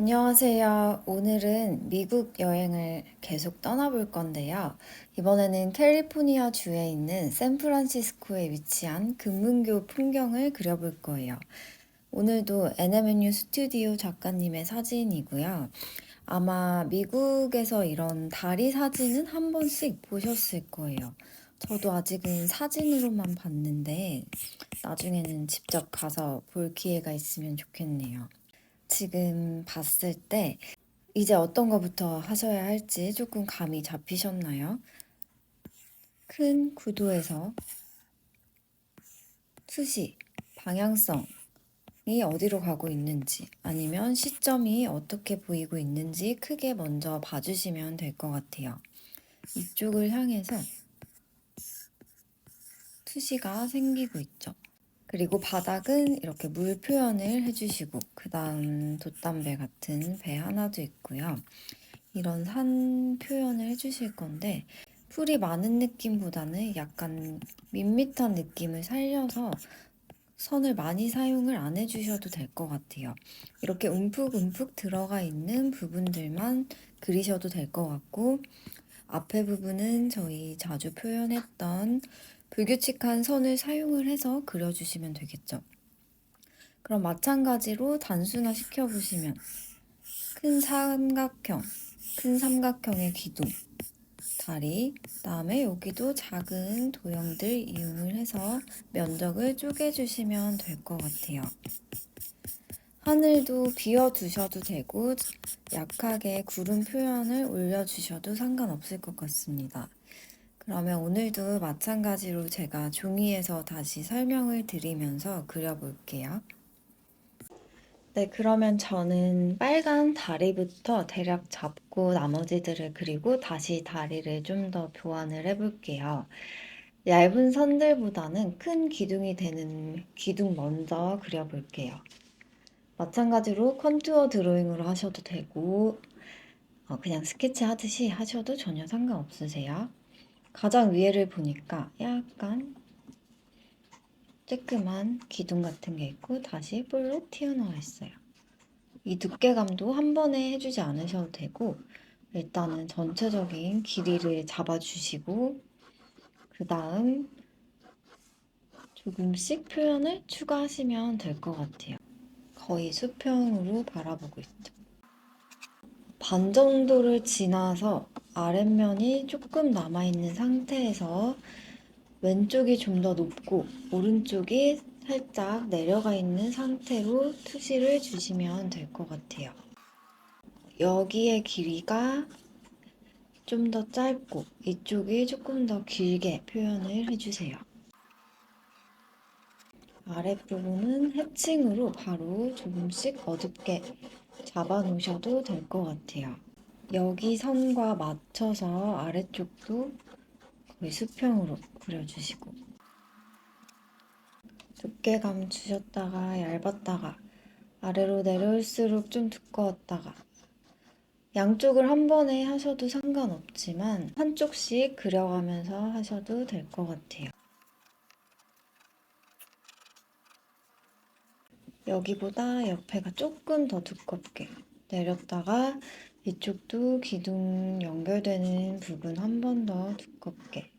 안녕하세요. 오늘은 미국 여행을 계속 떠나볼 건데요. 이번에는 캘리포니아 주에 있는 샌프란시스코에 위치한 금문교 풍경을 그려볼 거예요. 오늘도 NMNU 스튜디오 작가님의 사진이고요. 아마 미국에서 이런 다리 사진은 한 번씩 보셨을 거예요. 저도 아직은 사진으로만 봤는데 나중에는 직접 가서 볼 기회가 있으면 좋겠네요. 지금 봤을 때 이제 어떤 거부터 하셔야 할지 조금 감이 잡히셨나요? 큰 구도에서 수시, 방향성이 어디로 가고 있는지 아니면 시점이 어떻게 보이고 있는지 크게 먼저 봐주시면 될 것 같아요. 이쪽을 향해서 수시가 생기고 있죠. 그리고 바닥은 이렇게 물 표현을 해주시고 그 다음 돛담배 같은 배 하나도 있고요. 이런 산 표현을 해주실 건데 풀이 많은 느낌보다는 약간 밋밋한 느낌을 살려서 선을 많이 사용을 안 해주셔도 될 것 같아요. 이렇게 움푹움푹 들어가 있는 부분들만 그리셔도 될 것 같고 앞에 부분은 저희 자주 표현했던 불규칙한 선을 사용을 해서 그려주시면 되겠죠. 그럼 마찬가지로 단순화 시켜보시면 큰 삼각형의 기둥, 다리, 그다음에 여기도 작은 도형들 이용을 해서 면적을 쪼개주시면 될 것 같아요. 하늘도 비워두셔도 되고 약하게 구름 표현을 올려주셔도 상관없을 것 같습니다. 그러면 오늘도 마찬가지로 제가 종이에서 다시 설명을 드리면서 그려볼게요. 네, 그러면 저는 빨간 다리부터 대략 잡고 나머지들을 그리고 다시 다리를 좀 더 교환을 해볼게요. 얇은 선들보다는 큰 기둥이 되는 기둥 먼저 그려볼게요. 마찬가지로 컨투어 드로잉으로 하셔도 되고 그냥 스케치 하듯이 하셔도 전혀 상관없으세요. 가장 위에를 보니까 약간 쬐끄만 기둥 같은 게 있고 다시 볼록 튀어나와 있어요. 이 두께감도 한 번에 해주지 않으셔도 되고 일단은 전체적인 길이를 잡아주시고 그 다음 조금씩 표현을 추가하시면 될 것 같아요. 거의 수평으로 바라보고 있죠. 반 정도를 지나서 아랫면이 조금 남아있는 상태에서 왼쪽이 좀 더 높고 오른쪽이 살짝 내려가 있는 상태로 투시를 주시면 될 것 같아요. 여기의 길이가 좀 더 짧고 이쪽이 조금 더 길게 표현을 해주세요. 아랫부분은 해칭으로 바로 조금씩 어둡게 잡아 놓으셔도 될 것 같아요. 여기 선과 맞춰서 아래쪽도 거의 수평으로 그려주시고 두께감 주셨다가 얇았다가 아래로 내려올수록 좀 두꺼웠다가 양쪽을 한 번에 하셔도 상관없지만 한쪽씩 그려가면서 하셔도 될 것 같아요. 여기보다 옆에가 조금 더 두껍게 내렸다가 이쪽도 기둥 연결되는 부분 한 번 더 두껍게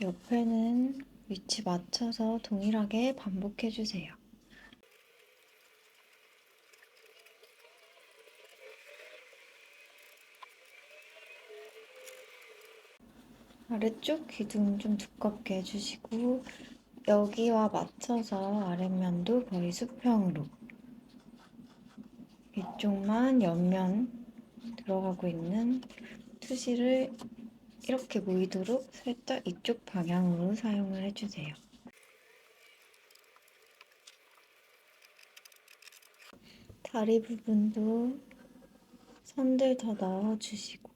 옆에는 위치 맞춰서 동일하게 반복해주세요. 아래쪽 기둥 좀 두껍게 해주시고 여기와 맞춰서 아랫면도 거의 수평으로 이쪽만 옆면 들어가고 있는 투시를 이렇게 보이도록 살짝 이쪽 방향으로 사용을 해주세요. 다리 부분도 선들 더 넣어주시고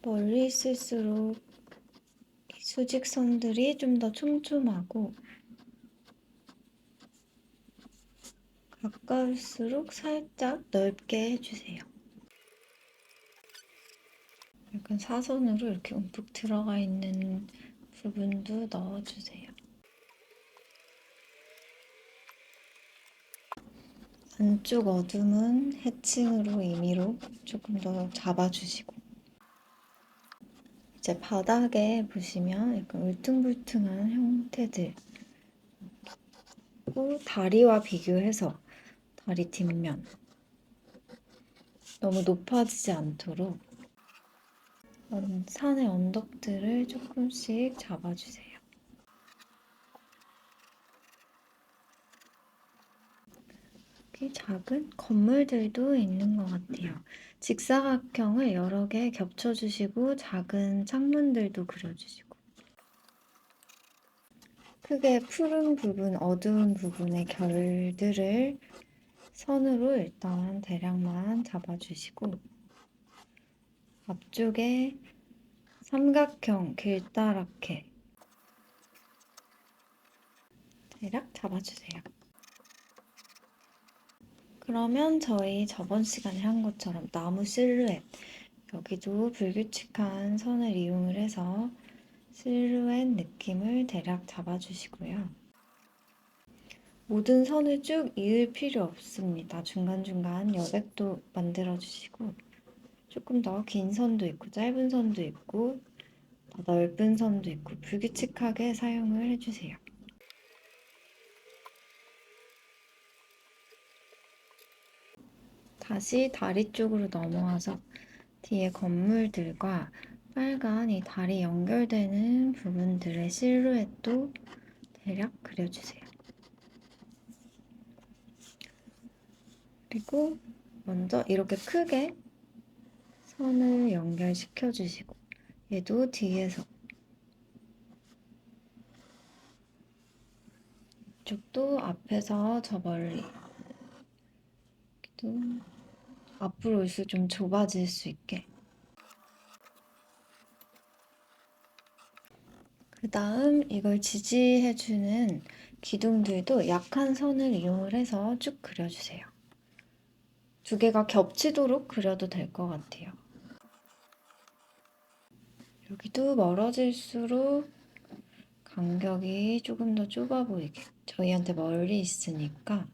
멀리 있을수록 이 수직선들이 좀 더 촘촘하고 가까울수록 살짝 넓게 해주세요. 약간 사선으로 이렇게 움푹 들어가 있는 부분도 넣어주세요. 안쪽 어둠은 해칭으로 임의로 조금 더 잡아주시고, 이제 바닥에 보시면 약간 울퉁불퉁한 형태들, 또 다리와 비교해서 다리 뒷면 너무 높아지지 않도록 산의 언덕들을 조금씩 잡아주세요. 이렇게 작은 건물들도 있는 것 같아요. 직사각형을 여러 개 겹쳐주시고 작은 창문들도 그려주시고, 크게 푸른 부분, 어두운 부분의 결들을 선으로 일단 대략만 잡아주시고, 앞쪽에 삼각형 길다랗게 대략 잡아주세요. 그러면 저희 저번 시간에 한 것처럼 나무 실루엣, 여기도 불규칙한 선을 이용을 해서 실루엣 느낌을 대략 잡아주시고요. 모든 선을 쭉 이을 필요 없습니다. 중간중간 여백도 만들어주시고, 조금 더 긴 선도 있고 짧은 선도 있고 더 넓은 선도 있고 불규칙하게 사용을 해주세요. 다시 다리 쪽으로 넘어와서 뒤에 건물들과 빨간 이 다리 연결되는 부분들의 실루엣도 대략 그려주세요. 그리고 먼저 이렇게 크게 선을 연결시켜 주시고, 얘도 뒤에서 이쪽도 앞에서 저 멀리, 또 앞으로 올수록 좀 좁아질 수 있게. 그 다음 이걸 지지해주는 기둥들도 약한 선을 이용을 해서 쭉 그려주세요. 두 개가 겹치도록 그려도 될 것 같아요. 여기도 멀어질수록 간격이 조금 더 좁아 보이게, 저희한테 멀리 있으니까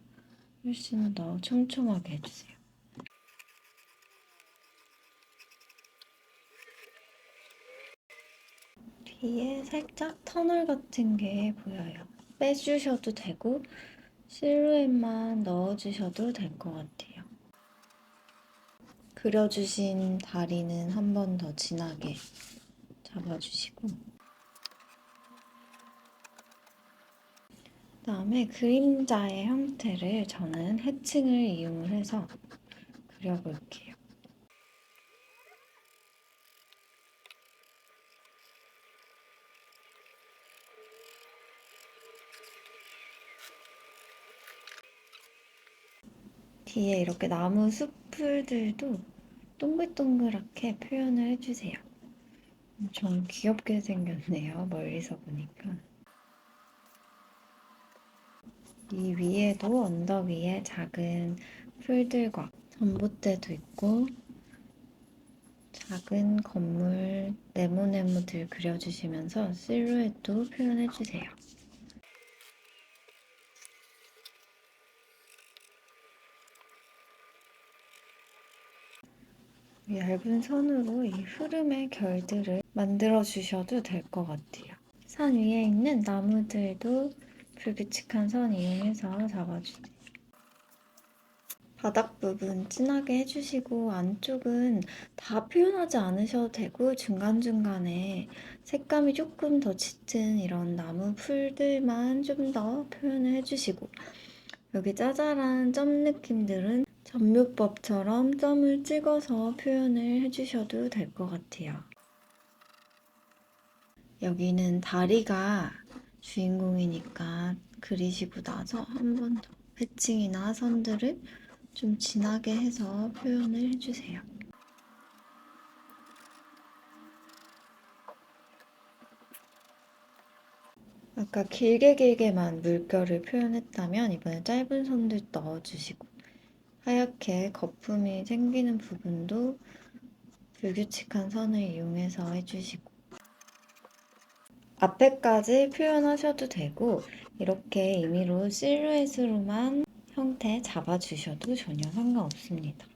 훨씬 더 촘촘하게 해주세요. 뒤에 살짝 터널 같은 게 보여요. 빼주셔도 되고 실루엣만 넣어주셔도 될 것 같아요. 그려주신 다리는 한 번 더 진하게 잡아주시고, 그다음에 그림자의 형태를 저는 해칭을 이용을 해서 그려볼게요. 뒤에 이렇게 나무 숲풀들도 동글동글하게 표현을 해주세요. 엄청 귀엽게 생겼네요, 멀리서 보니까. 이 위에도 언덕 위에 작은 풀들과 전봇대도 있고 작은 건물 네모네모들 그려주시면서 실루엣도 표현해주세요. 얇은 선으로 이 흐름의 결들을 만들어주셔도 될 것 같아요. 산 위에 있는 나무들도 불규칙한 선 이용해서 잡아주세요. 바닥 부분 진하게 해주시고 안쪽은 다 표현하지 않으셔도 되고 중간중간에 색감이 조금 더 짙은 이런 나무 풀들만 좀 더 표현을 해주시고, 여기 짜잘한 점 느낌들은 점묘법처럼 점을 찍어서 표현을 해주셔도 될 것 같아요. 여기는 다리가 주인공이니까 그리시고 나서 한 번 더 패칭이나 선들을 좀 진하게 해서 표현을 해주세요. 아까 길게 길게만 물결을 표현했다면 이번엔 짧은 선들 넣어주시고, 하얗게 거품이 생기는 부분도 불규칙한 선을 이용해서 해주시고, 앞에까지 표현하셔도 되고 이렇게 임의로 실루엣으로만 형태 잡아주셔도 전혀 상관없습니다.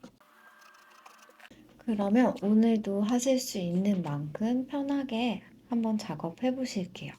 그러면 오늘도 하실 수 있는 만큼 편하게 한번 작업해 보실게요.